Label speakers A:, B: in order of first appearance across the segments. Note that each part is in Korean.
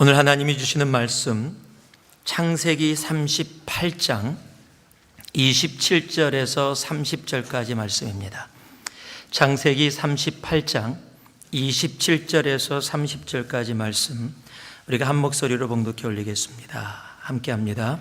A: 오늘 하나님이 주시는 말씀 창세기 38장 27절에서 30절까지 말씀입니다. 창세기 38장 27절에서 30절까지 말씀 우리가 한 목소리로 봉독해 올리겠습니다. 함께 합니다.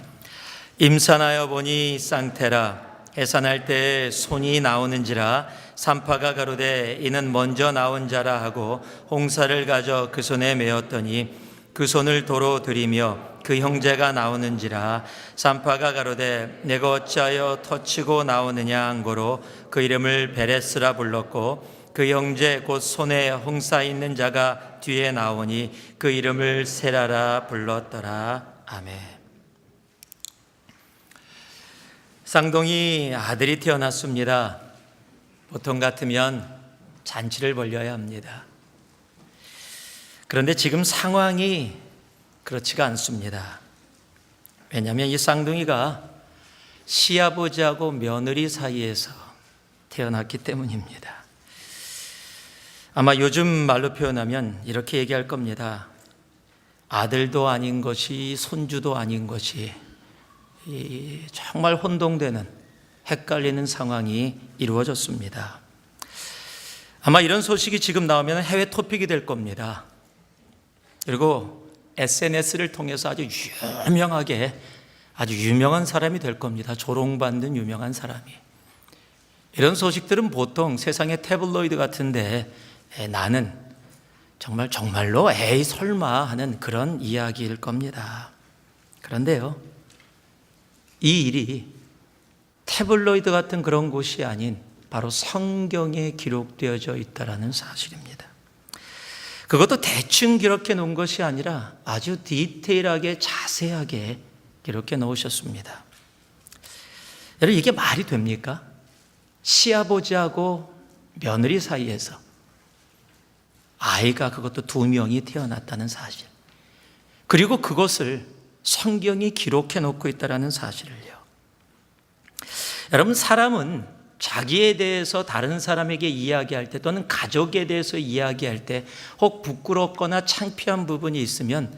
A: 임산하여 보니 쌍태라 해산할 때 손이 나오는지라 산파가 가로되 이는 먼저 나온 자라 하고 홍사를 가져 그 손에 메었더니 그 손을 도로 들이며 그 형제가 나오는지라 산파가 가로되 내가 어찌하여 터치고 나오느냐 한고로 그 이름을 베레스라 불렀고 그 형제 곧 손에 홍사 있는 자가 뒤에 나오니 그 이름을 세라라 불렀더라. 아멘. 쌍둥이 아들이 태어났습니다. 보통 같으면 잔치를 벌려야 합니다. 그런데 지금 상황이 그렇지가 않습니다. 왜냐하면 이 쌍둥이가 시아버지하고 며느리 사이에서 태어났기 때문입니다. 아마 요즘 말로 표현하면 이렇게 얘기할 겁니다. 아들도 아닌 것이 손주도 아닌 것이 정말 혼동되는 헷갈리는 상황이 이루어졌습니다. 아마 이런 소식이 지금 나오면 해외 토픽이 될 겁니다. 그리고 SNS를 통해서 아주 유명한 사람이 될 겁니다. 조롱받는 유명한 사람이. 이런 소식들은 보통 세상의 태블로이드 같은데 나는 정말로 에이 설마 하는 그런 이야기일 겁니다. 그런데요, 이 일이 태블로이드 같은 그런 곳이 아닌 바로 성경에 기록되어져 있다는 사실입니다. 그것도 대충 기록해 놓은 것이 아니라 아주 디테일하게 자세하게 기록해 놓으셨습니다. 여러분, 이게 말이 됩니까? 시아버지하고 며느리 사이에서 아이가 그것도 2명이 태어났다는 사실, 그리고 그것을 성경이 기록해 놓고 있다는 사실을요. 여러분, 사람은 자기에 대해서 다른 사람에게 이야기할 때 또는 가족에 대해서 이야기할 때 혹 부끄럽거나 창피한 부분이 있으면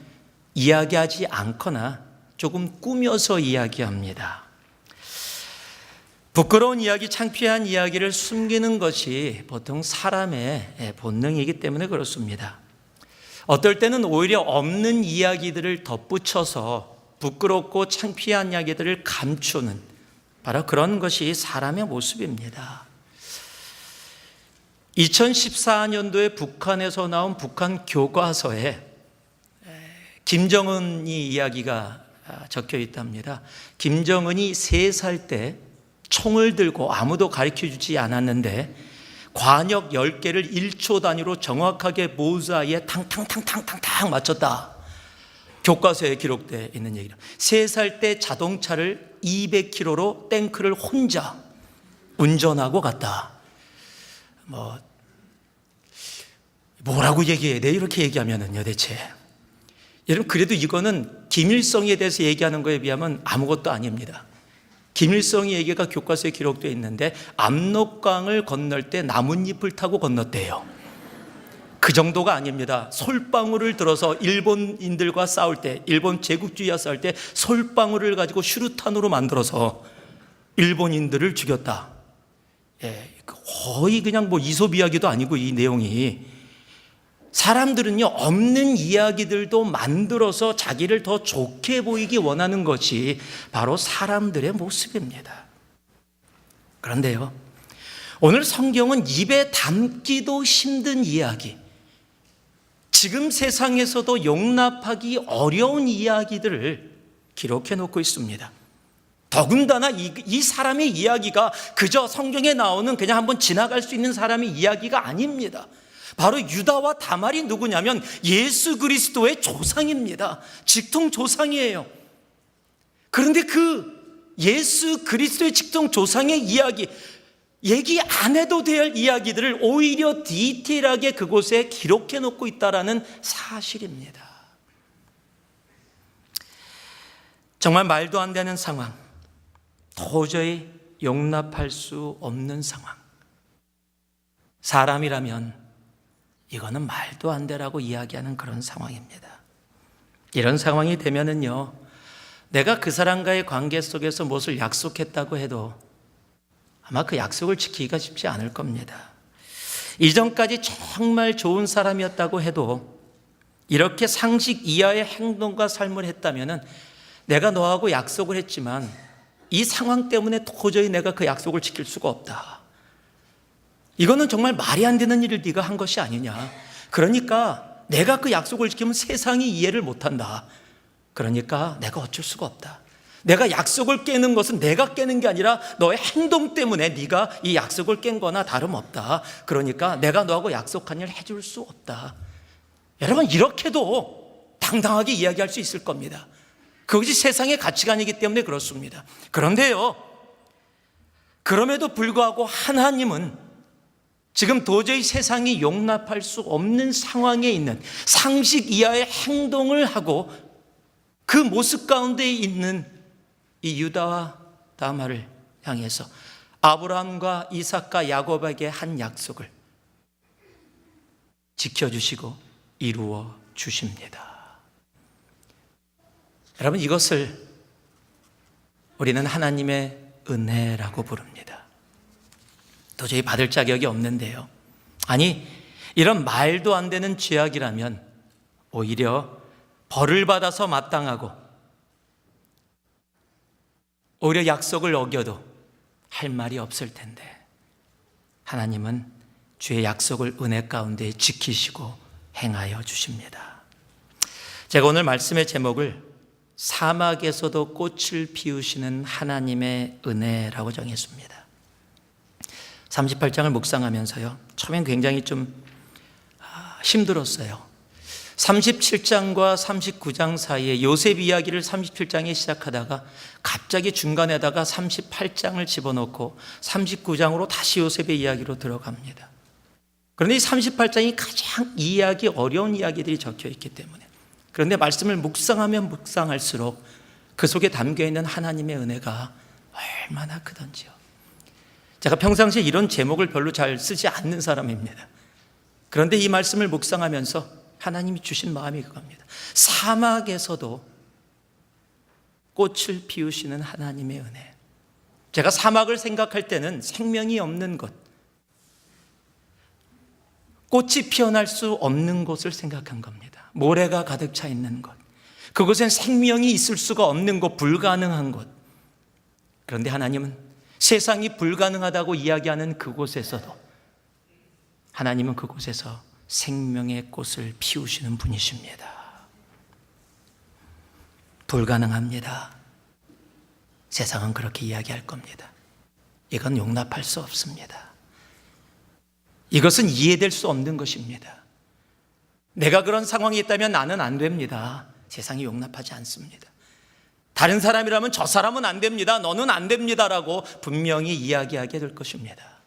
A: 이야기하지 않거나 조금 꾸며서 이야기합니다. 부끄러운 이야기, 창피한 이야기를 숨기는 것이 보통 사람의 본능이기 때문에 그렇습니다. 어떨 때는 오히려 없는 이야기들을 덧붙여서 부끄럽고 창피한 이야기들을 감추는 바로 그런 것이 사람의 모습입니다. 2014년도에 북한에서 나온 북한 교과서에 김정은이 이야기가 적혀 있답니다. 김정은이 3살 때 총을 들고 아무도 가르쳐주지 않았는데 관역 10개를 1초 단위로 정확하게 모자에 탕탕탕탕탕탕 맞췄다. 교과서에 기록되어 있는 얘기를. 3살 때 자동차를 200km로 탱크를 혼자 운전하고 갔다. 뭐라고 얘기해야 돼? 이렇게 얘기하면은요, 대체. 여러분, 그래도 이거는 김일성에 대해서 얘기하는 거에 비하면 아무것도 아닙니다. 김일성의 얘기가 교과서에 기록되어 있는데 압록강을 건널 때 나뭇잎을 타고 건넜대요. 그 정도가 아닙니다. 솔방울을 들어서 일본인들과 싸울 때, 일본 제국주의와 싸울 때 솔방울을 가지고 슈루탄으로 만들어서 일본인들을 죽였다. 거의 그냥 이솝 이야기도 아니고 이 내용이. 사람들은요, 없는 이야기들도 만들어서 자기를 더 좋게 보이기 원하는 것이 바로 사람들의 모습입니다. 그런데요, 오늘 성경은 입에 담기도 힘든 이야기, 지금 세상에서도 용납하기 어려운 이야기들을 기록해 놓고 있습니다. 더군다나 이 사람의 이야기가 그저 성경에 나오는 그냥 한번 지나갈 수 있는 사람의 이야기가 아닙니다. 바로 유다와 다말이 누구냐면 예수 그리스도의 조상입니다. 직통 조상이에요. 그런데 그 예수 그리스도의 직통 조상의 이야기, 얘기 안 해도 될 이야기들을 오히려 디테일하게 그곳에 기록해 놓고 있다는 사실입니다. 정말 말도 안 되는 상황, 도저히 용납할 수 없는 상황. 사람이라면 이거는 말도 안 되라고 이야기하는 그런 상황입니다. 이런 상황이 되면은요, 내가 그 사람과의 관계 속에서 무엇을 약속했다고 해도 아마 그 약속을 지키기가 쉽지 않을 겁니다. 이전까지 정말 좋은 사람이었다고 해도 이렇게 상식 이하의 행동과 삶을 했다면은 내가 너하고 약속을 했지만 이 상황 때문에 도저히 내가 그 약속을 지킬 수가 없다. 이거는 정말 말이 안 되는 일을 네가 한 것이 아니냐. 그러니까 내가 그 약속을 지키면 세상이 이해를 못한다. 그러니까 내가 어쩔 수가 없다. 내가 약속을 깨는 것은 내가 깨는 게 아니라 너의 행동 때문에 네가 이 약속을 깬 거나 다름없다. 그러니까 내가 너하고 약속한 일 해줄 수 없다. 여러분, 이렇게도 당당하게 이야기할 수 있을 겁니다. 그것이 세상의 가치관이기 때문에 그렇습니다. 그런데요, 그럼에도 불구하고 하나님은 지금 도저히 세상이 용납할 수 없는 상황에 있는 상식 이하의 행동을 하고 그 모습 가운데 있는 이 유다와 다말을 향해서 아브라함과 이삭과 야곱에게 한 약속을 지켜주시고 이루어 주십니다. 여러분, 이것을 우리는 하나님의 은혜라고 부릅니다. 도저히 받을 자격이 없는데요. 아니, 이런 말도 안 되는 죄악이라면 오히려 벌을 받아서 마땅하고 오히려 약속을 어겨도 할 말이 없을 텐데 하나님은 주의 약속을 은혜 가운데 지키시고 행하여 주십니다. 제가 오늘 말씀의 제목을 사막에서도 꽃을 피우시는 하나님의 은혜라고 정했습니다. 38장을 묵상하면서요, 처음엔 굉장히 좀 힘들었어요. 37장과 39장 사이에 요셉 이야기를 37장에 시작하다가 갑자기 중간에다가 38장을 집어넣고 39장으로 다시 요셉의 이야기로 들어갑니다. 그런데 이 38장이 가장 이해하기 어려운 이야기들이 적혀 있기 때문에, 그런데 말씀을 묵상하면 묵상할수록 그 속에 담겨있는 하나님의 은혜가 얼마나 크던지요. 제가 평상시에 이런 제목을 별로 잘 쓰지 않는 사람입니다. 그런데 이 말씀을 묵상하면서 하나님이 주신 마음이 그겁니다. 사막에서도 꽃을 피우시는 하나님의 은혜. 제가 사막을 생각할 때는 생명이 없는 것, 꽃이 피어날 수 없는 곳을 생각한 겁니다. 모래가 가득 차 있는 곳, 그곳엔 생명이 있을 수가 없는 곳, 불가능한 곳. 그런데 하나님은 세상이 불가능하다고 이야기하는 그곳에서도 하나님은 그곳에서 생명의 꽃을 피우시는 분이십니다. 불가능합니다. 세상은 그렇게 이야기할 겁니다. 이건 용납할 수 없습니다. 이것은 이해될 수 없는 것입니다. 내가 그런 상황이 있다면 나는 안 됩니다. 세상이 용납하지 않습니다. 다른 사람이라면 저 사람은 안 됩니다. 너는 안 됩니다라고 분명히 이야기하게 될 것입니다.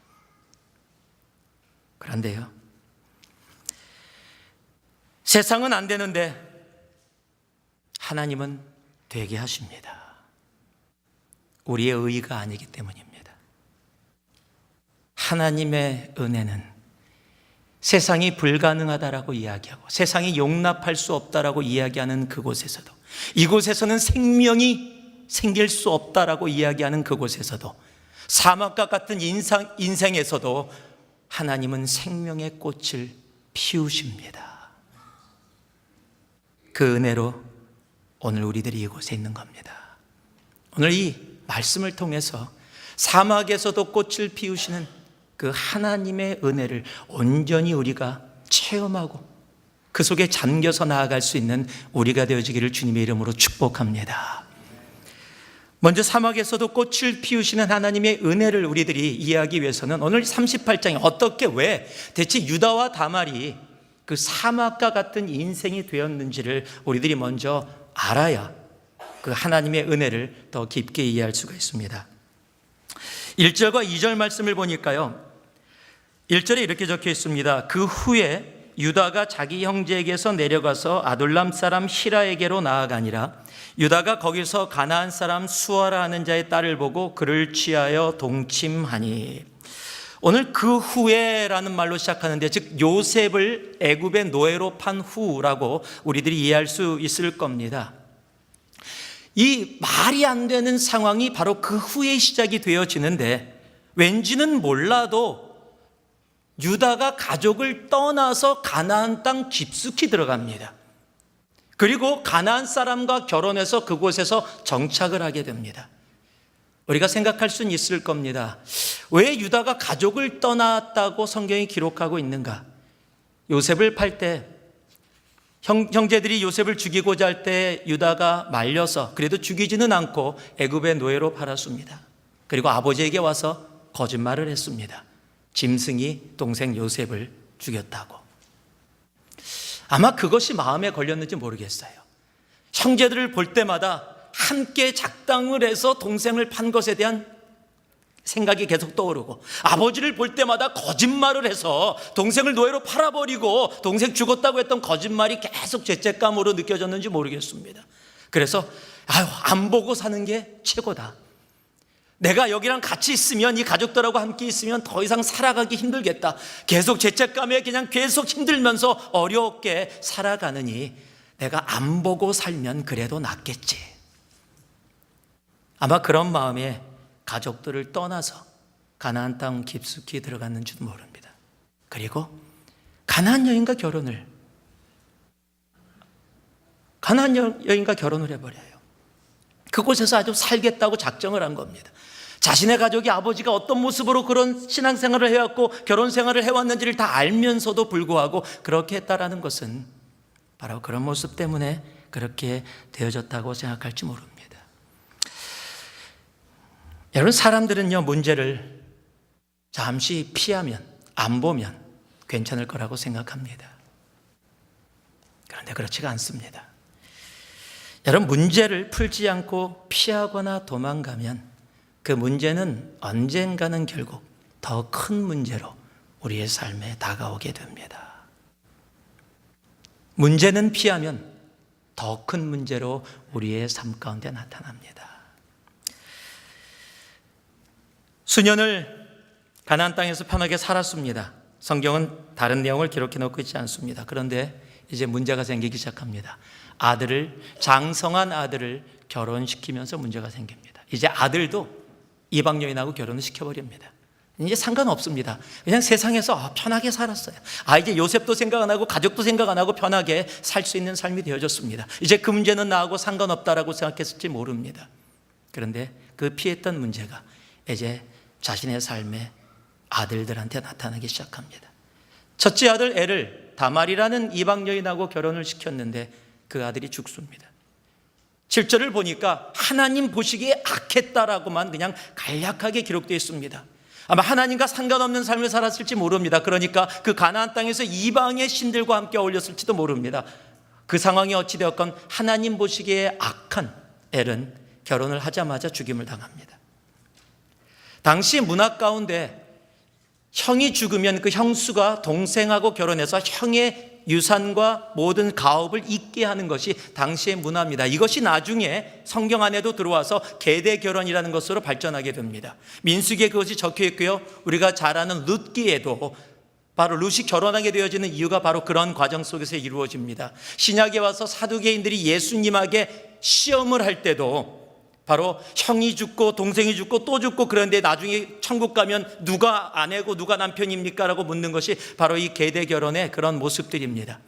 A: 그런데요, 세상은 안 되는데 하나님은 되게 하십니다. 우리의 의의가 아니기 때문입니다. 하나님의 은혜는 세상이 불가능하다라고 이야기하고 세상이 용납할 수 없다라고 이야기하는 그곳에서도, 이곳에서는 생명이 생길 수 없다라고 이야기하는 그곳에서도, 사막과 같은 인생에서도 하나님은 생명의 꽃을 피우십니다. 그 은혜로 오늘 우리들이 이곳에 있는 겁니다. 오늘 이 말씀을 통해서 사막에서도 꽃을 피우시는 그 하나님의 은혜를 온전히 우리가 체험하고 그 속에 잠겨서 나아갈 수 있는 우리가 되어지기를 주님의 이름으로 축복합니다. 먼저 사막에서도 꽃을 피우시는 하나님의 은혜를 우리들이 이해하기 위해서는 오늘 38장에 어떻게, 왜 대체 유다와 다말이 그 사막과 같은 인생이 되었는지를 우리들이 먼저 알아야 그 하나님의 은혜를 더 깊게 이해할 수가 있습니다. 1절과 2절 말씀을 보니까요, 1절에 이렇게 적혀 있습니다. 그 후에 유다가 자기 형제에게서 내려가서 아둘람 사람 히라에게로 나아가니라. 유다가 거기서 가나안 사람 수아라 하는 자의 딸을 보고 그를 취하여 동침하니. 오늘 그 후에라는 말로 시작하는데, 즉 요셉을 애굽의 노예로 판 후라고 우리들이 이해할 수 있을 겁니다. 이 말이 안 되는 상황이 바로 그 후에 시작이 되어지는데, 왠지는 몰라도 유다가 가족을 떠나서 가나안 땅 깊숙이 들어갑니다. 그리고 가나안 사람과 결혼해서 그곳에서 정착을 하게 됩니다. 우리가 생각할 수는 있을 겁니다. 왜 유다가 가족을 떠났다고 성경이 기록하고 있는가? 요셉을 팔 때 형제들이 요셉을 죽이고자 할 때 유다가 말려서 그래도 죽이지는 않고 애굽의 노예로 팔았습니다. 그리고 아버지에게 와서 거짓말을 했습니다. 짐승이 동생 요셉을 죽였다고. 아마 그것이 마음에 걸렸는지 모르겠어요. 형제들을 볼 때마다 함께 작당을 해서 동생을 판 것에 대한 생각이 계속 떠오르고, 아버지를 볼 때마다 거짓말을 해서 동생을 노예로 팔아버리고 동생 죽었다고 했던 거짓말이 계속 죄책감으로 느껴졌는지 모르겠습니다. 그래서 안 보고 사는 게 최고다. 내가 여기랑 같이 있으면, 이 가족들하고 함께 있으면 더 이상 살아가기 힘들겠다. 계속 죄책감에 그냥 계속 힘들면서 어렵게 살아가느니 내가 안 보고 살면 그래도 낫겠지. 아마 그런 마음에 가족들을 떠나서 가나안 땅 깊숙이 들어갔는지도 모릅니다. 그리고 가나안 여인과 결혼을 해버려요. 그곳에서 아주 살겠다고 작정을 한 겁니다. 자신의 가족이 아버지가 어떤 모습으로 그런 신앙생활을 해왔고 결혼생활을 해왔는지를 다 알면서도 불구하고 그렇게 했다라는 것은 바로 그런 모습 때문에 그렇게 되어졌다고 생각할지 모릅니다. 여러분, 사람들은요, 문제를 잠시 피하면, 안 보면 괜찮을 거라고 생각합니다. 그런데 그렇지가 않습니다. 여러분, 문제를 풀지 않고 피하거나 도망가면 그 문제는 언젠가는 결국 더 큰 문제로 우리의 삶에 다가오게 됩니다. 문제는 피하면 더 큰 문제로 우리의 삶 가운데 나타납니다. 수년을 가나안 땅에서 편하게 살았습니다. 성경은 다른 내용을 기록해 놓고 있지 않습니다. 그런데 이제 문제가 생기기 시작합니다. 장성한 아들을 결혼시키면서 문제가 생깁니다. 이제 아들도 이방 여인하고 결혼을 시켜버립니다. 이제 상관없습니다. 그냥 세상에서 편하게 살았어요. 이제 요셉도 생각 안 하고 가족도 생각 안 하고 편하게 살 수 있는 삶이 되어졌습니다. 이제 그 문제는 나하고 상관없다라고 생각했을지 모릅니다. 그런데 그 피했던 문제가 이제 자신의 삶에 아들들한테 나타나기 시작합니다. 첫째 아들 엘을 다말이라는 이방 여인하고 결혼을 시켰는데 그 아들이 죽습니다. 7절을 보니까 하나님 보시기에 악했다라고만 그냥 간략하게 기록되어 있습니다. 아마 하나님과 상관없는 삶을 살았을지 모릅니다. 그러니까 그 가나안 땅에서 이방의 신들과 함께 어울렸을지도 모릅니다. 그 상황이 어찌되었건 하나님 보시기에 악한 엘은 결혼을 하자마자 죽임을 당합니다. 당시 문화 가운데 형이 죽으면 그 형수가 동생하고 결혼해서 형의 유산과 모든 가업을 잇게 하는 것이 당시의 문화입니다. 이것이 나중에 성경 안에도 들어와서 계대 결혼이라는 것으로 발전하게 됩니다. 민수기에 그것이 적혀 있고요. 우리가 잘 아는 룻기에도 바로 룻이 결혼하게 되어지는 이유가 바로 그런 과정 속에서 이루어집니다. 신약에 와서 사두개인들이 예수님에게 시험을 할 때도 바로 형이 죽고 동생이 죽고 또 죽고, 그런데 나중에 천국 가면 누가 아내고 누가 남편입니까? 라고 묻는 것이 바로 이 계대 결혼의 그런 모습들입니다.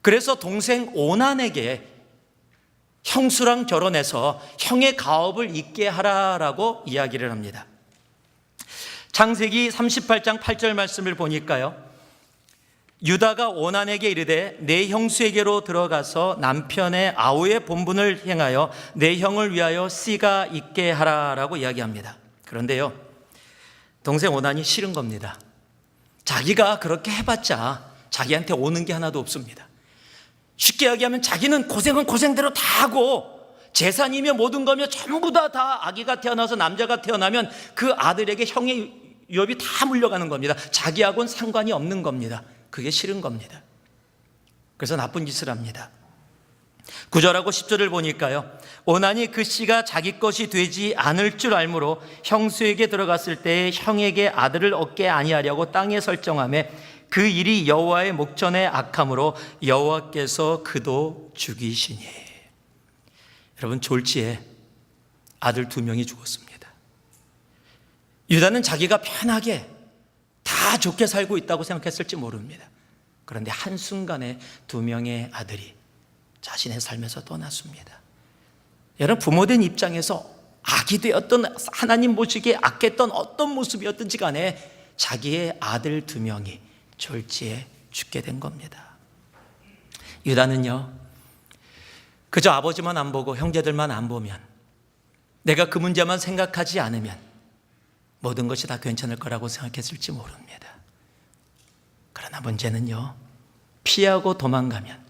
A: 그래서 동생 오난에게 형수랑 결혼해서 형의 가업을 잇게 하라라고 이야기를 합니다. 창세기 38장 8절 말씀을 보니까요, 유다가 오난에게 이르되 내 형수에게로 들어가서 남편의 아우의 본분을 행하여 내 형을 위하여 씨가 있게 하라라고 이야기합니다. 그런데요, 동생 오난이 싫은 겁니다. 자기가 그렇게 해봤자 자기한테 오는 게 하나도 없습니다. 쉽게 이야기하면 자기는 고생은 고생대로 다 하고 재산이며 모든 거며 전부 다 아기가 태어나서 남자가 태어나면 그 아들에게 형의 유업이 다 물려가는 겁니다. 자기하고는 상관이 없는 겁니다. 그게 싫은 겁니다. 그래서 나쁜 짓을 합니다. 9절하고 10절을 보니까요, 오나니 그 씨가 자기 것이 되지 않을 줄 알므로 형수에게 들어갔을 때 형에게 아들을 얻게 아니하려고 땅에 설정하며 그 일이 여호와의 목전에 악함으로 여호와께서 그도 죽이시니. 여러분, 졸지에 아들 2명이 죽었습니다. 유다는 자기가 편하게 다 좋게 살고 있다고 생각했을지 모릅니다. 그런데 한순간에 2명의 아들이 자신의 삶에서 떠났습니다. 여러분, 부모된 입장에서 악이 되었던, 하나님 보시기에 악했던 어떤 모습이었든지 간에 자기의 아들 2명이 졸지에 죽게 된 겁니다. 유다는요, 그저 아버지만 안 보고 형제들만 안 보면, 내가 그 문제만 생각하지 않으면 모든 것이 다 괜찮을 거라고 생각했을지 모릅니다. 그러나 문제는요, 피하고 도망가면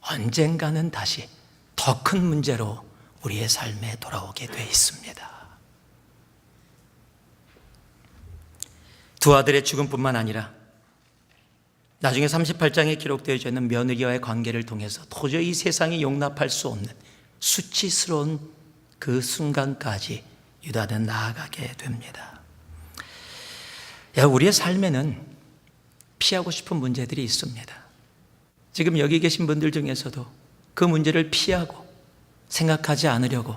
A: 언젠가는 다시 더 큰 문제로 우리의 삶에 돌아오게 돼 있습니다. 2 아들의 죽음뿐만 아니라 나중에 38장에 기록되어 있는 며느리와의 관계를 통해서 도저히 이 세상이 용납할 수 없는 수치스러운 그 순간까지 유다는 나아가게 됩니다. 우리의 삶에는 피하고 싶은 문제들이 있습니다. 지금 여기 계신 분들 중에서도 그 문제를 피하고 생각하지 않으려고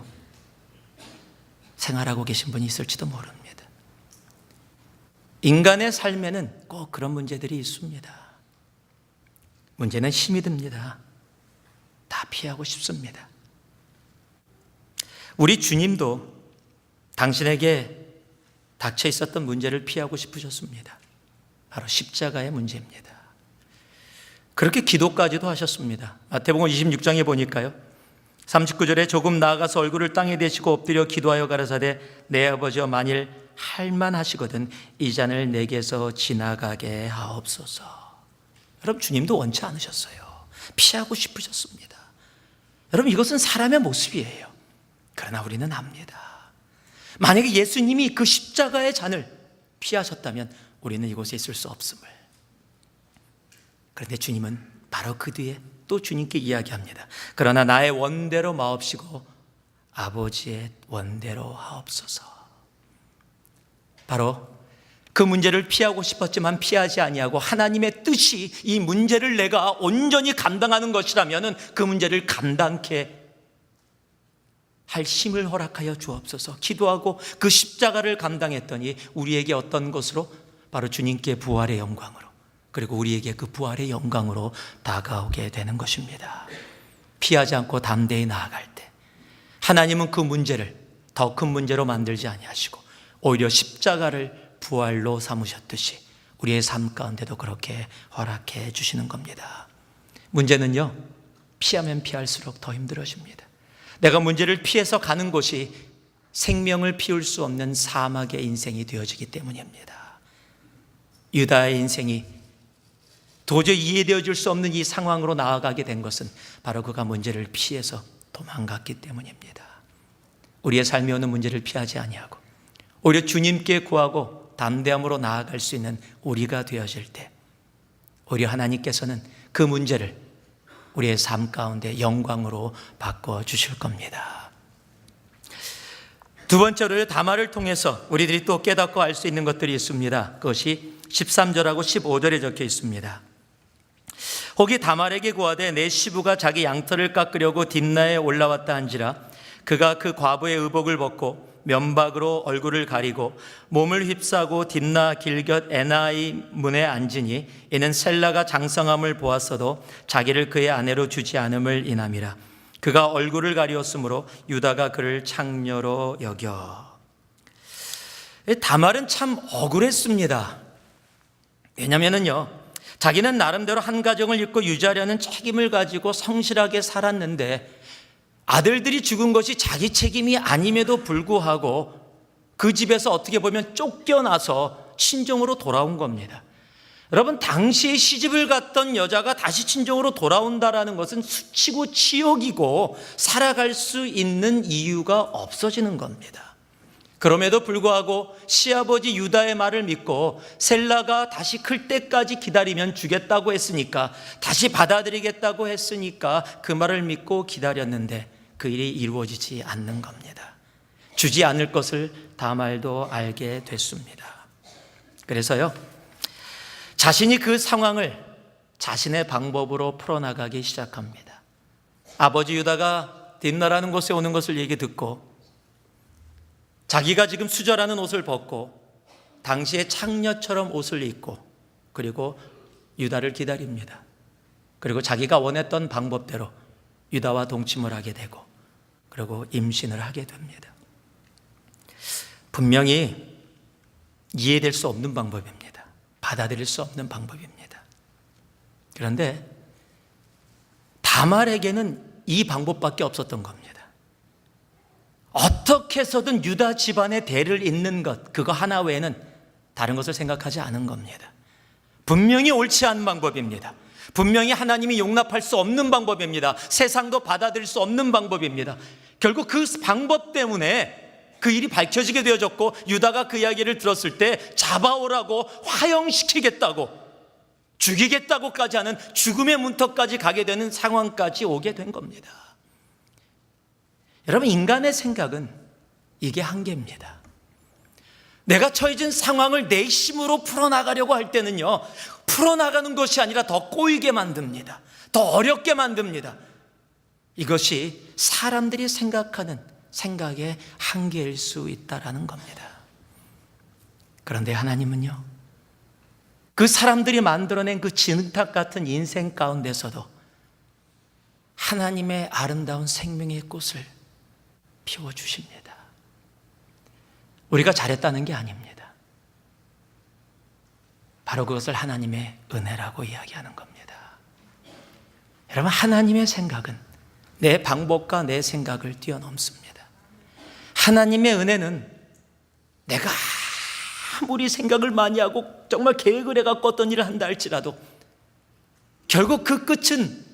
A: 생활하고 계신 분이 있을지도 모릅니다. 인간의 삶에는 꼭 그런 문제들이 있습니다. 문제는 힘이 듭니다. 다 피하고 싶습니다. 우리 주님도 당신에게 닥쳐 있었던 문제를 피하고 싶으셨습니다. 바로 십자가의 문제입니다. 그렇게 기도까지도 하셨습니다. 마태복음 26장에 보니까요, 39절에 조금 나아가서 얼굴을 땅에 대시고 엎드려 기도하여 가라사대 내 아버지여 만일 할만하시거든 이 잔을 내게서 지나가게 하옵소서. 여러분, 주님도 원치 않으셨어요. 피하고 싶으셨습니다. 여러분, 이것은 사람의 모습이에요. 그러나 우리는 압니다. 만약에 예수님이 그 십자가의 잔을 피하셨다면 우리는 이곳에 있을 수 없음을. 그런데 주님은 바로 그 뒤에 또 주님께 이야기합니다. 그러나 나의 원대로 마옵시고 아버지의 원대로 하옵소서. 바로 그 문제를 피하고 싶었지만 피하지 아니하고 하나님의 뜻이 이 문제를 내가 온전히 감당하는 것이라면 그 문제를 감당케 할 힘을 허락하여 주옵소서. 기도하고 그 십자가를 감당했더니 우리에게 어떤 것으로? 바로 주님께 부활의 영광으로, 그리고 우리에게 그 부활의 영광으로 다가오게 되는 것입니다. 피하지 않고 담대히 나아갈 때 하나님은 그 문제를 더 큰 문제로 만들지 아니하시고 오히려 십자가를 부활로 삼으셨듯이 우리의 삶 가운데도 그렇게 허락해 주시는 겁니다. 문제는요, 피하면 피할수록 더 힘들어집니다. 내가 문제를 피해서 가는 곳이 생명을 피울 수 없는 사막의 인생이 되어지기 때문입니다. 유다의 인생이 도저히 이해되어질 수 없는 이 상황으로 나아가게 된 것은 바로 그가 문제를 피해서 도망갔기 때문입니다. 우리의 삶에 오는 문제를 피하지 아니하고 오히려 주님께 구하고 담대함으로 나아갈 수 있는 우리가 되어질 때 오히려 하나님께서는 그 문제를 우리의 삶 가운데 영광으로 바꿔주실 겁니다. 두 번째로 다말을 통해서 우리들이 또 깨닫고 알 수 있는 것들이 있습니다. 그것이 13절하고 15절에 적혀 있습니다. 혹이 다말에게 구하되 내 시부가 자기 양털을 깎으려고 딥나에 올라왔다 한지라 그가 그 과부의 의복을 벗고 면박으로 얼굴을 가리고 몸을 휩싸고 딥나 길곁 에나이 문에 앉으니 이는 셀라가 장성함을 보았어도 자기를 그의 아내로 주지 않음을 인함이라. 그가 얼굴을 가리었으므로 유다가 그를 창녀로 여겨. 다말은 참 억울했습니다. 왜냐면은요, 자기는 나름대로 한 가정을 잇고 유지하려는 책임을 가지고 성실하게 살았는데 아들들이 죽은 것이 자기 책임이 아님에도 불구하고 그 집에서 어떻게 보면 쫓겨나서 친정으로 돌아온 겁니다. 여러분, 당시에 시집을 갔던 여자가 다시 친정으로 돌아온다라는 것은 수치고 치욕이고 살아갈 수 있는 이유가 없어지는 겁니다. 그럼에도 불구하고 시아버지 유다의 말을 믿고 셀라가 다시 클 때까지 기다리면 주겠다고 했으니까, 다시 받아들이겠다고 했으니까 그 말을 믿고 기다렸는데 그 일이 이루어지지 않는 겁니다. 주지 않을 것을 다말도 알게 됐습니다. 그래서요, 자신이 그 상황을 자신의 방법으로 풀어나가기 시작합니다. 아버지 유다가 딥나라는 곳에 오는 것을 얘기 듣고 자기가 지금 수절하는 옷을 벗고 당시의 창녀처럼 옷을 입고 그리고 유다를 기다립니다. 그리고 자기가 원했던 방법대로 유다와 동침을 하게 되고 그리고 임신을 하게 됩니다. 분명히 이해될 수 없는 방법입니다. 받아들일 수 없는 방법입니다. 그런데 다말에게는 이 방법밖에 없었던 겁니다. 어떻게 해서든 유다 집안의 대를 잇는 것, 그거 하나 외에는 다른 것을 생각하지 않은 겁니다. 분명히 옳지 않은 방법입니다. 분명히 하나님이 용납할 수 없는 방법입니다. 세상도 받아들일 수 없는 방법입니다. 결국 그 방법 때문에 그 일이 밝혀지게 되어졌고, 유다가 그 이야기를 들었을 때 잡아오라고, 화형시키겠다고, 죽이겠다고까지 하는 죽음의 문턱까지 가게 되는 상황까지 오게 된 겁니다. 여러분, 인간의 생각은 이게 한계입니다. 내가 처해진 상황을 내 힘으로 풀어나가려고 할 때는요, 풀어나가는 것이 아니라 더 꼬이게 만듭니다. 더 어렵게 만듭니다. 이것이 사람들이 생각하는 생각의 한계일 수 있다라는 겁니다. 그런데 하나님은요, 그 사람들이 만들어낸 그 진흙탕 같은 인생 가운데서도 하나님의 아름다운 생명의 꽃을 피워주십니다. 우리가 잘했다는 게 아닙니다. 바로 그것을 하나님의 은혜라고 이야기하는 겁니다. 여러분, 하나님의 생각은 내 방법과 내 생각을 뛰어넘습니다. 하나님의 은혜는 내가 아무리 생각을 많이 하고 정말 계획을 해갖고 어떤 일을 한다 할지라도 결국 그 끝은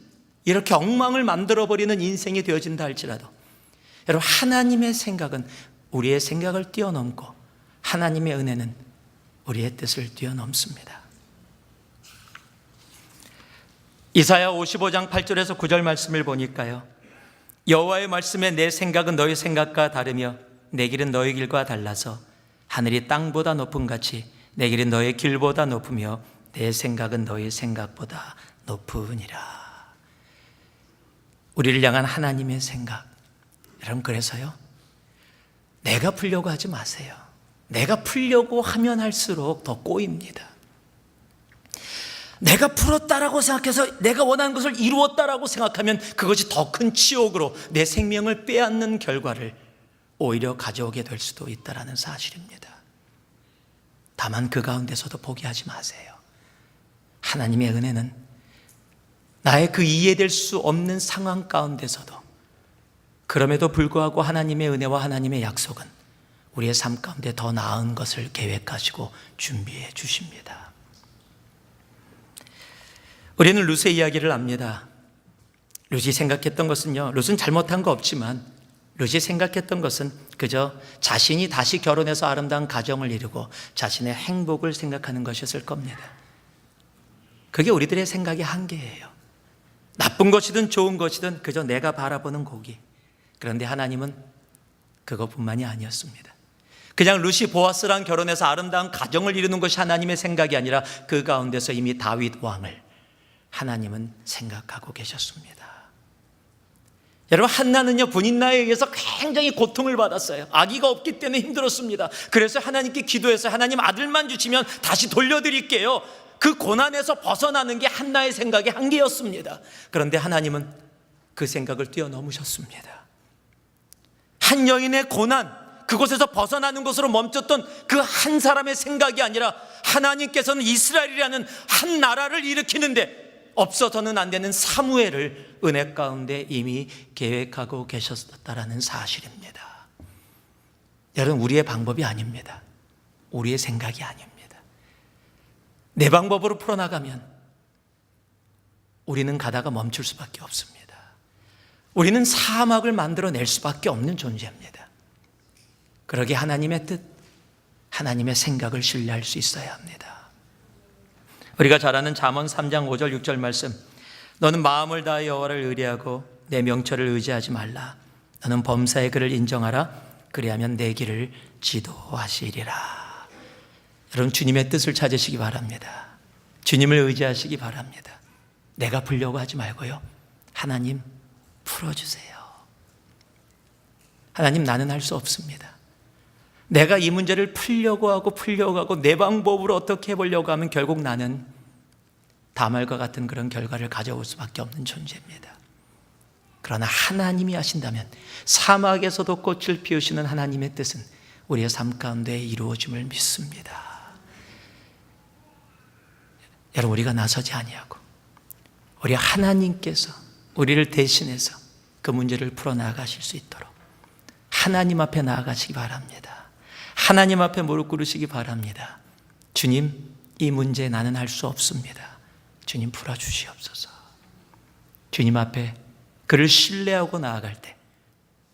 A: 이렇게 엉망을 만들어버리는 인생이 되어진다 할지라도, 여러분, 하나님의 생각은 우리의 생각을 뛰어넘고 하나님의 은혜는 우리의 뜻을 뛰어넘습니다. 이사야 55장 8절에서 9절 말씀을 보니까요, 여호와의 말씀에 내 생각은 너희 생각과 다르며 내 길은 너희 길과 달라서 하늘이 땅보다 높음 같이 내 길은 너희 길보다 높으며 내 생각은 너희 생각보다 높으니라. 우리를 향한 하나님의 생각, 여러분, 그래서요, 내가 풀려고 하지 마세요. 내가 풀려고 하면 할수록 더 꼬입니다. 내가 풀었다라고 생각해서 내가 원하는 것을 이루었다라고 생각하면 그것이 더 큰 치욕으로 내 생명을 빼앗는 결과를 오히려 가져오게 될 수도 있다는 사실입니다. 다만 그 가운데서도 포기하지 마세요. 하나님의 은혜는 나의 그 이해될 수 없는 상황 가운데서도, 그럼에도 불구하고 하나님의 은혜와 하나님의 약속은 우리의 삶 가운데 더 나은 것을 계획하시고 준비해 주십니다. 우리는 룻의 이야기를 압니다. 룻이 생각했던 것은요, 룻은 잘못한 거 없지만 룻이 생각했던 것은 그저 자신이 다시 결혼해서 아름다운 가정을 이루고 자신의 행복을 생각하는 것이었을 겁니다. 그게 우리들의 생각의 한계예요. 나쁜 것이든 좋은 것이든 그저 내가 바라보는 고기. 그런데 하나님은 그것뿐만이 아니었습니다. 그냥 룻이 보아스랑 결혼해서 아름다운 가정을 이루는 것이 하나님의 생각이 아니라 그 가운데서 이미 다윗 왕을 하나님은 생각하고 계셨습니다. 여러분, 한나는요, 분인나에 의해서 굉장히 고통을 받았어요. 아기가 없기 때문에 힘들었습니다. 그래서 하나님께 기도해서 하나님, 아들만 주시면 다시 돌려드릴게요. 그 고난에서 벗어나는 게 한나의 생각의 한계였습니다. 그런데 하나님은 그 생각을 뛰어넘으셨습니다. 한 여인의 고난, 그곳에서 벗어나는 것으로 멈췄던 그 한 사람의 생각이 아니라 하나님께서는 이스라엘이라는 한 나라를 일으키는데 없어서는 안 되는 사무엘을 은혜 가운데 이미 계획하고 계셨다라는 사실입니다. 여러분, 우리의 방법이 아닙니다. 우리의 생각이 아닙니다. 내 방법으로 풀어나가면 우리는 가다가 멈출 수밖에 없습니다. 우리는 사막을 만들어낼 수밖에 없는 존재입니다. 그러기에 하나님의 뜻, 하나님의 생각을 신뢰할 수 있어야 합니다. 우리가 잘 아는 잠언 3장 5절 6절 말씀, 너는 마음을 다하여 여호와를 의뢰하고 내 명철을 의지하지 말라. 너는 범사의 그를 인정하라. 그리하면 내 길을 지도하시리라. 여러분, 주님의 뜻을 찾으시기 바랍니다. 주님을 의지하시기 바랍니다. 내가 풀려고 하지 말고요, 하나님 풀어주세요. 하나님, 나는 할 수 없습니다. 내가 이 문제를 풀려고 하고 내 방법으로 어떻게 해보려고 하면 결국 나는 다말과 같은 그런 결과를 가져올 수밖에 없는 존재입니다. 그러나 하나님이 하신다면 사막에서도 꽃을 피우시는 하나님의 뜻은 우리의 삶 가운데 이루어짐을 믿습니다. 여러분, 우리가 나서지 아니하고 우리 하나님께서 우리를 대신해서 그 문제를 풀어나가실 수 있도록 하나님 앞에 나아가시기 바랍니다. 하나님 앞에 무릎 꿇으시기 바랍니다. 주님, 이 문제 나는 할 수 없습니다. 주님, 풀어주시옵소서. 주님 앞에 그를 신뢰하고 나아갈 때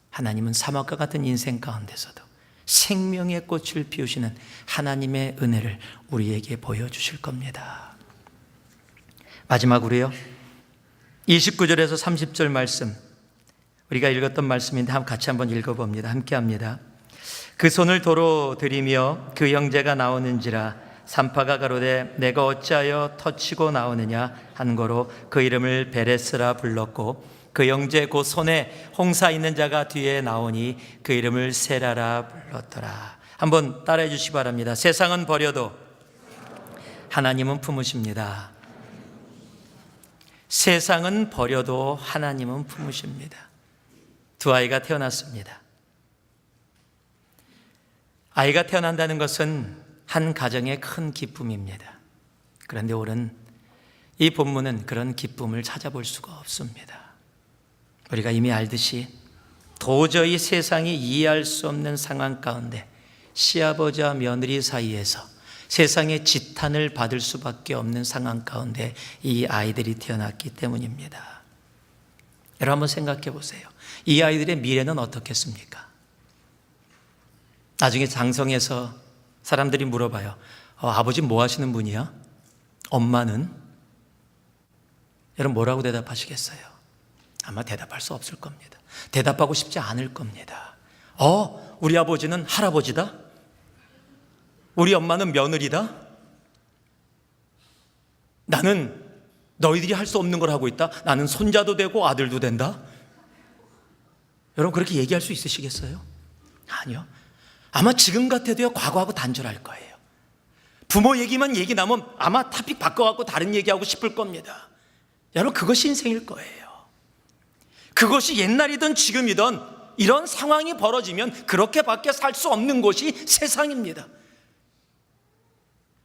A: 하나님은 사막과 같은 인생 가운데서도 생명의 꽃을 피우시는 하나님의 은혜를 우리에게 보여주실 겁니다. 마지막으로요, 29절에서 30절 말씀, 우리가 읽었던 말씀인데 같이 한번 읽어봅니다. 함께 합니다. 그 손을 도로 들이며 그 형제가 나오는지라 산파가 가로되 내가 어찌하여 터치고 나오느냐 한 거로 그 이름을 베레스라 불렀고, 그 형제 그 손에 홍사 있는 자가 뒤에 나오니 그 이름을 세라라 불렀더라. 한번 따라해 주시기 바랍니다. 세상은 버려도 하나님은 품으십니다. 세상은 버려도 하나님은 품으십니다. 두 아이가 태어났습니다. 아이가 태어난다는 것은 한 가정의 큰 기쁨입니다. 그런데 오늘 이 본문은 그런 기쁨을 찾아볼 수가 없습니다. 우리가 이미 알듯이 도저히 세상이 이해할 수 없는 상황 가운데 시아버지와 며느리 사이에서 세상의 지탄을 받을 수밖에 없는 상황 가운데 이 아이들이 태어났기 때문입니다. 여러분, 한번 생각해 보세요. 이 아이들의 미래는 어떻겠습니까? 나중에 장성해서 사람들이 물어봐요. 아버지 뭐 하시는 분이야? 엄마는? 여러분, 뭐라고 대답하시겠어요? 아마 대답할 수 없을 겁니다. 대답하고 싶지 않을 겁니다. 우리 아버지는 할아버지다? 우리 엄마는 며느리다? 나는 너희들이 할 수 없는 걸 하고 있다? 나는 손자도 되고 아들도 된다? 여러분, 그렇게 얘기할 수 있으시겠어요? 아니요. 아마 지금 같아도요, 과거하고 단절할 거예요. 부모 얘기만 얘기 나면 아마 타픽 바꿔갖고 다른 얘기하고 싶을 겁니다. 여러분, 그것이 인생일 거예요. 그것이 옛날이든 지금이든 이런 상황이 벌어지면 그렇게밖에 살 수 없는 곳이 세상입니다.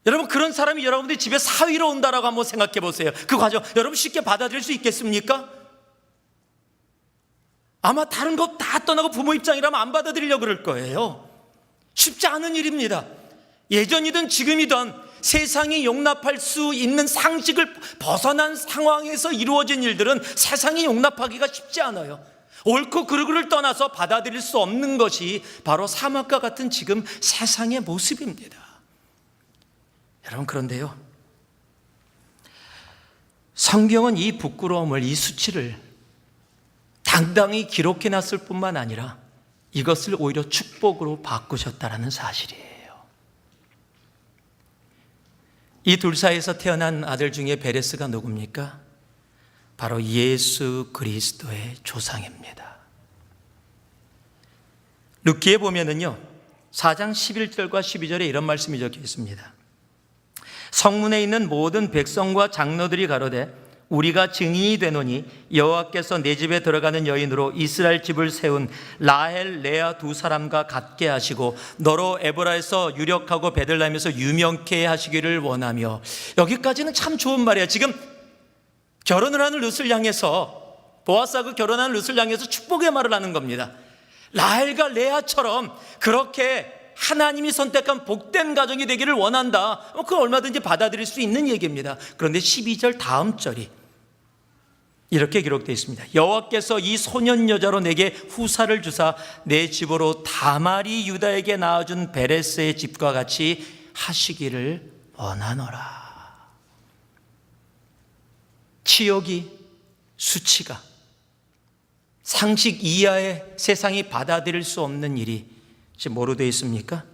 A: 여러분, 그런 사람이 여러분들이 집에 사위로 온다라고 한번 생각해 보세요. 그 과정 여러분 쉽게 받아들일 수 있겠습니까? 아마 다른 거 다 떠나고 부모 입장이라면 안 받아들이려고 그럴 거예요. 쉽지 않은 일입니다. 예전이든 지금이든 세상이 용납할 수 있는 상식을 벗어난 상황에서 이루어진 일들은 세상이 용납하기가 쉽지 않아요. 옳고 그르고를 떠나서 받아들일 수 없는 것이 바로 사막과 같은 지금 세상의 모습입니다. 여러분, 그런데요, 성경은 이 부끄러움을, 이 수치를 당당히 기록해놨을 뿐만 아니라 이것을 오히려 축복으로 바꾸셨다는 사실이에요. 이 둘 사이에서 태어난 아들 중에 베레스가 누굽니까? 바로 예수 그리스도의 조상입니다. 룻기에 보면은요, 4장 11절과 12절에 이런 말씀이 적혀 있습니다. 성문에 있는 모든 백성과 장로들이 가로되 우리가 증인이 되노니 여호와께서 내 집에 들어가는 여인으로 이스라엘 집을 세운 라헬, 레아 두 사람과 같게 하시고 너로 에브라에서 유력하고 베들레헴에서 유명케 하시기를 원하며. 여기까지는 참 좋은 말이에요. 지금 결혼을 하는 룻을 향해서, 보아스하고 결혼하는 룻을 향해서 축복의 말을 하는 겁니다. 라헬과 레아처럼 그렇게 하나님이 선택한 복된 가정이 되기를 원한다. 그건 얼마든지 받아들일 수 있는 얘기입니다. 그런데 12절 다음 절이 이렇게 기록되어 있습니다. 여호와께서 이 소년 여자로 내게 후사를 주사 내 집으로 다말이 유다에게 낳아준 베레스의 집과 같이 하시기를 원하노라. 치욕이, 수치가, 상식 이하의 세상이 받아들일 수 없는 일이 지금 뭐로 되어 있습니까?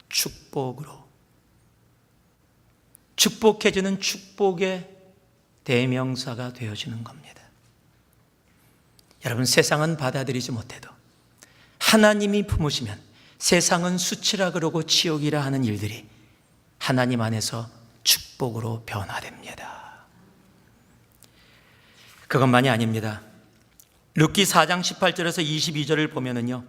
A: 축복으로. 축복해주는 축복의 대명사가 되어지는 겁니다. 여러분, 세상은 받아들이지 못해도 하나님이 품으시면 세상은 수치라 그러고 치욕이라 하는 일들이 하나님 안에서 축복으로 변화됩니다. 그것만이 아닙니다. 룻기 4장 18절에서 22절을 보면은요,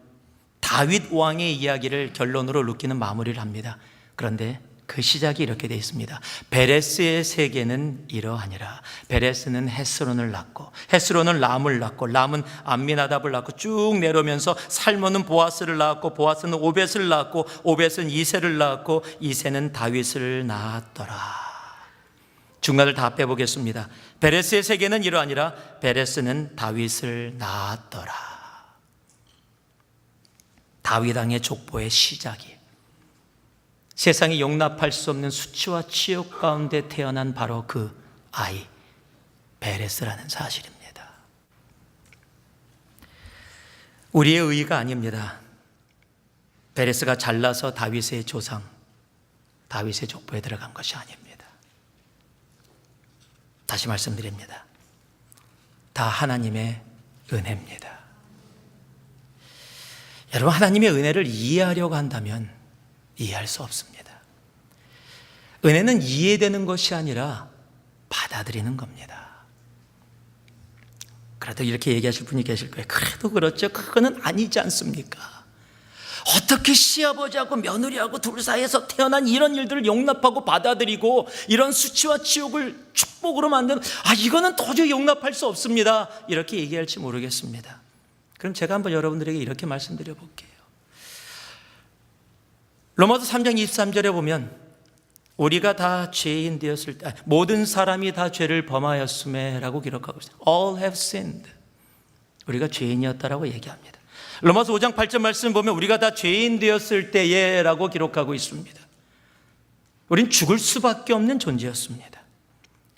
A: 다윗 왕의 이야기를 결론으로 룻기는 마무리를 합니다. 그런데 그 시작이 이렇게 되어 있습니다. 베레스의 세계는 이러하니라. 베레스는 헤스론을 낳고, 헤스론은 람을 낳고, 람은 암미나답을 낳고 쭉 내려오면서 살몬은 보아스를 낳았고, 보아스는 오벳을 낳았고, 오벳은 이새를 낳았고, 이새는 다윗을 낳았더라. 중간을 다 빼보겠습니다. 베레스의 세계는 이러하니라. 베레스는 다윗을 낳았더라. 다윗 왕의 족보의 시작이, 세상이 용납할 수 없는 수치와 치욕 가운데 태어난 바로 그 아이 베레스라는 사실입니다. 우리의 의의가 아닙니다. 베레스가 잘나서 다윗의 조상, 다윗의 족보에 들어간 것이 아닙니다. 다시 말씀드립니다. 다 하나님의 은혜입니다. 여러분, 하나님의 은혜를 이해하려고 한다면 이해할 수 없습니다. 은혜는 이해되는 것이 아니라 받아들이는 겁니다. 그래도 이렇게 얘기하실 분이 계실 거예요. 그래도 그렇죠. 그거는 아니지 않습니까? 어떻게 시아버지하고 며느리하고 둘 사이에서 태어난 이런 일들을 용납하고 받아들이고 이런 수치와 치욕을 축복으로 만드는, 이거는 도저히 용납할 수 없습니다, 이렇게 얘기할지 모르겠습니다. 그럼 제가 한번 여러분들에게 이렇게 말씀드려 볼게요. 로마서 3장 23절에 보면 우리가 다 죄인 되었을 때, 모든 사람이 다 죄를 범하였음에 라고 기록하고 있어요. All have sinned. 우리가 죄인이었다라고 얘기합니다. 로마서 5장 8절 말씀 보면 우리가 다 죄인 되었을 때에 라고 기록하고 있습니다. 우린 죽을 수밖에 없는 존재였습니다.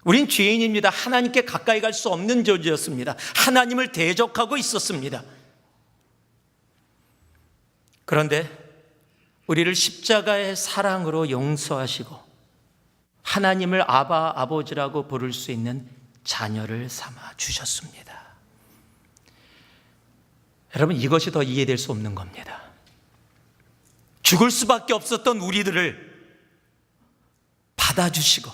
A: 우린 죄인입니다. 하나님께 가까이 갈 수 없는 존재였습니다. 하나님을 대적하고 있었습니다. 그런데 우리를 십자가의 사랑으로 용서하시고 하나님을 아바, 아버지라고 부를 수 있는 자녀를 삼아 주셨습니다. 여러분, 이것이 더 이해될 수 없는 겁니다. 죽을 수밖에 없었던 우리들을 받아주시고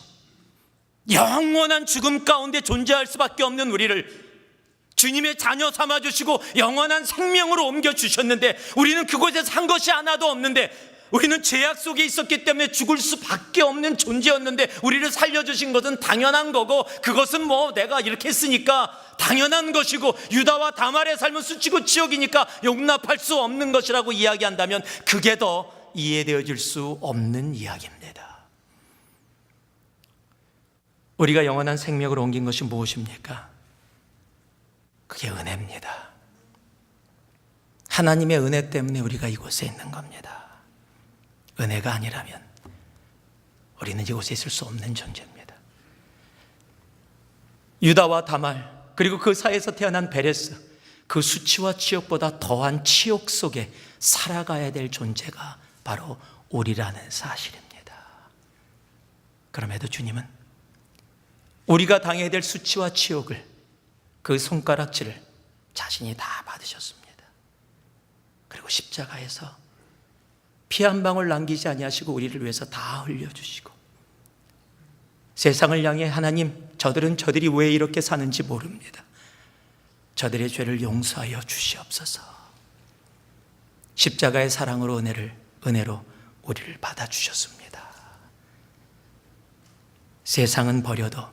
A: 영원한 죽음 가운데 존재할 수밖에 없는 우리를 주님의 자녀 삼아주시고 영원한 생명으로 옮겨주셨는데, 우리는 그곳에서 한 것이 하나도 없는데, 우리는 죄악 속에 있었기 때문에 죽을 수밖에 없는 존재였는데 우리를 살려주신 것은 당연한 거고, 그것은 내가 이렇게 했으니까 당연한 것이고, 유다와 다말의 삶은 수치고 치욕이니까 용납할 수 없는 것이라고 이야기한다면 그게 더 이해되어질 수 없는 이야기입니다. 우리가 영원한 생명으로 옮긴 것이 무엇입니까? 그게 은혜입니다. 하나님의 은혜 때문에 우리가 이곳에 있는 겁니다. 은혜가 아니라면 우리는 이곳에 있을 수 없는 존재입니다. 유다와 다말, 그리고 그 사이에서 태어난 베레스, 그 수치와 치욕보다 더한 치욕 속에 살아가야 될 존재가 바로 우리라는 사실입니다. 그럼에도 주님은 우리가 당해야 될 수치와 치욕을, 그 손가락질을 자신이 다 받으셨습니다. 그리고 십자가에서 피 한 방울 남기지 아니하시고 우리를 위해서 다 흘려주시고, 세상을 향해 하나님, 저들이 왜 이렇게 사는지 모릅니다. 저들의 죄를 용서하여 주시옵소서. 십자가의 사랑으로 은혜로 우리를 받아주셨습니다. 세상은 버려도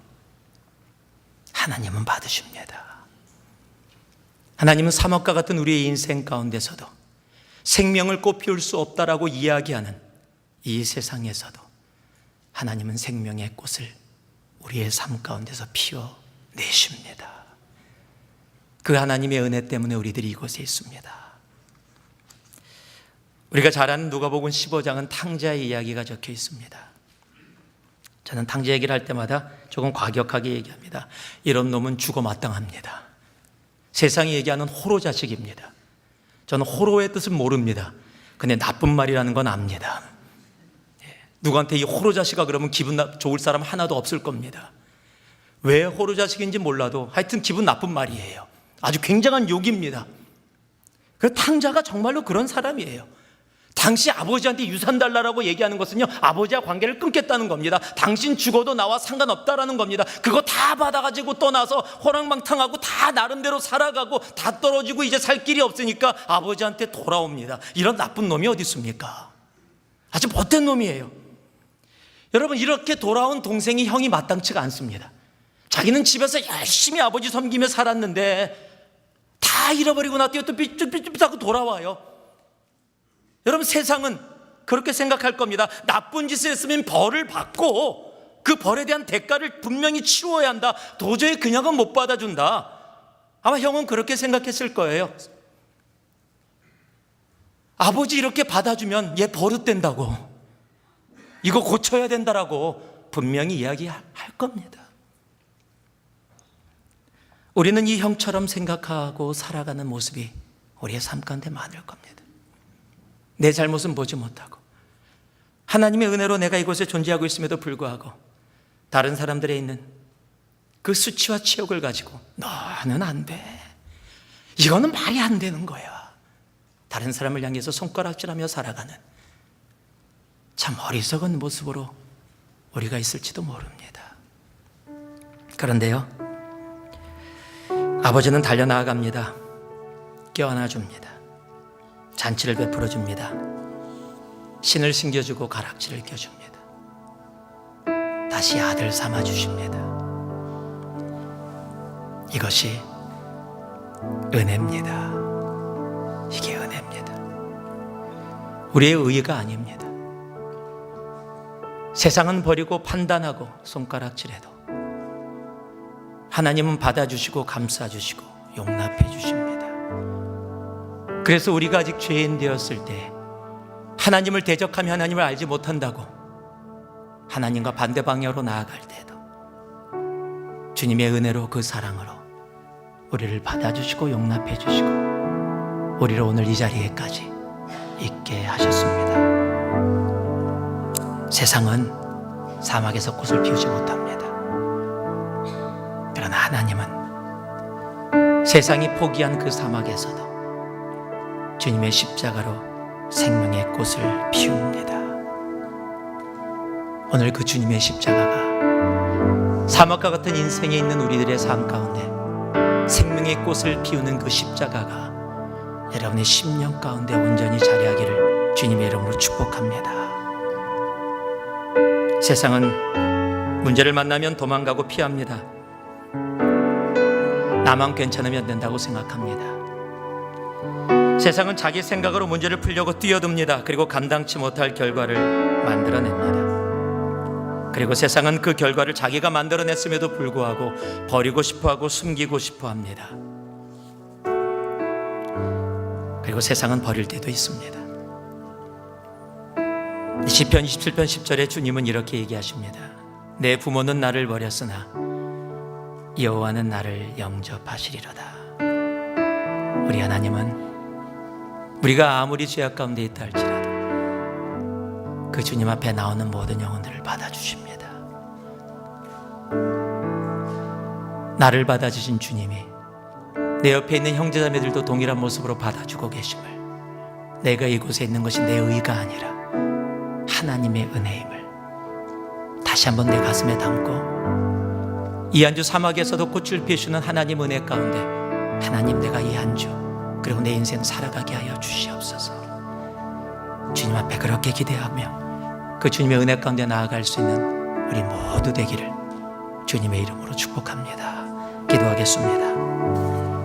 A: 하나님은 받으십니다. 하나님은 사막과 같은 우리의 인생 가운데서도 생명을 꽃피울 수 없다라고 이야기하는 이 세상에서도 하나님은 생명의 꽃을 우리의 삶 가운데서 피워내십니다. 그 하나님의 은혜 때문에 우리들이 이곳에 있습니다. 우리가 잘 아는 누가복음 15장은 탕자의 이야기가 적혀 있습니다. 저는 탕자 얘기를 할 때마다 조금 과격하게 얘기합니다. 이런 놈은 죽어 마땅합니다. 세상이 얘기하는 호로 자식입니다. 저는 호로의 뜻은 모릅니다. 근데 나쁜 말이라는 건 압니다. 누구한테 이 호로 자식아 그러면 기분 좋을 사람 하나도 없을 겁니다. 왜 호로 자식인지 몰라도 하여튼 기분 나쁜 말이에요. 아주 굉장한 욕입니다. 그 탕자가 정말로 그런 사람이에요. 당시 아버지한테 유산 달라고 얘기하는 것은요, 아버지와 관계를 끊겠다는 겁니다. 당신 죽어도 나와 상관없다라는 겁니다. 그거 다 받아가지고 떠나서 호랑방탕하고 다 나름대로 살아가고 다 떨어지고 이제 살 길이 없으니까 아버지한테 돌아옵니다. 이런 나쁜 놈이 어디 있습니까? 아주 못된 놈이에요. 여러분, 이렇게 돌아온 동생이 형이 마땅치가 않습니다. 자기는 집에서 열심히 아버지 섬기며 살았는데 다 잃어버리고 나서 또 삐뚤삐뚤하고 돌아와요. 여러분, 세상은 그렇게 생각할 겁니다. 나쁜 짓을 했으면 벌을 받고 그 벌에 대한 대가를 분명히 치러야 한다. 도저히 그냥은 못 받아준다. 아마 형은 그렇게 생각했을 거예요. 아버지 이렇게 받아주면 얘 버릇된다고, 이거 고쳐야 된다라고 분명히 이야기할 겁니다. 우리는 이 형처럼 생각하고 살아가는 모습이 우리의 삶 가운데 많을 겁니다. 내 잘못은 보지 못하고 하나님의 은혜로 내가 이곳에 존재하고 있음에도 불구하고 다른 사람들에 있는 그 수치와 치욕을 가지고 너는 안 돼, 이거는 말이 안 되는 거야, 다른 사람을 향해서 손가락질하며 살아가는 참 어리석은 모습으로 우리가 있을지도 모릅니다. 그런데요, 아버지는 달려나아갑니다. 껴안아줍니다. 잔치를 베풀어줍니다. 신을 신겨주고 가락지를 껴줍니다. 다시 아들 삼아주십니다. 이것이 은혜입니다. 이게 은혜입니다. 우리의 의의가 아닙니다. 세상은 버리고 판단하고 손가락질해도 하나님은 받아주시고 감싸주시고 용납해 주십니다. 그래서 우리가 아직 죄인 되었을 때 하나님을 대적하며 하나님을 알지 못한다고 하나님과 반대 방향으로 나아갈 때도 주님의 은혜로, 그 사랑으로 우리를 받아주시고 용납해 주시고 우리를 오늘 이 자리에까지 있게 하셨습니다. 세상은 사막에서 꽃을 피우지 못합니다. 그러나 하나님은 세상이 포기한 그 사막에서도 주님의 십자가로 생명의 꽃을 피웁니다. 오늘 그 주님의 십자가가 사막과 같은 인생에 있는 우리들의 삶 가운데 생명의 꽃을 피우는 그 십자가가 여러분의 심령 가운데 온전히 자리하기를 주님의 이름으로 축복합니다. 세상은 문제를 만나면 도망가고 피합니다. 나만 괜찮으면 된다고 생각합니다. 세상은 자기 생각으로 문제를 풀려고 뛰어듭니다. 그리고 감당치 못할 결과를 만들어냅니다. 그리고 세상은 그 결과를 자기가 만들어냈음에도 불구하고 버리고 싶어하고 숨기고 싶어합니다. 그리고 세상은 버릴 때도 있습니다. 시편 27편 10절에 주님은 이렇게 얘기하십니다. 내 부모는 나를 버렸으나 여호와는 나를 영접하시리로다. 우리 하나님은 우리가 아무리 죄악 가운데 있다 할지라도 그 주님 앞에 나오는 모든 영혼들을 받아주십니다. 나를 받아주신 주님이 내 옆에 있는 형제자매들도 동일한 모습으로 받아주고 계심을, 내가 이곳에 있는 것이 내 의가 아니라 하나님의 은혜임을 다시 한번 내 가슴에 담고 이 한 주 사막에서도 꽃을 피우시는 하나님 은혜 가운데 하나님, 내가 이 한 주 그리고 내 인생 살아가게 하여 주시옵소서. 주님 앞에 그렇게 기대하며 그 주님의 은혜 가운데 나아갈 수 있는 우리 모두 되기를 주님의 이름으로 축복합니다. 기도하겠습니다.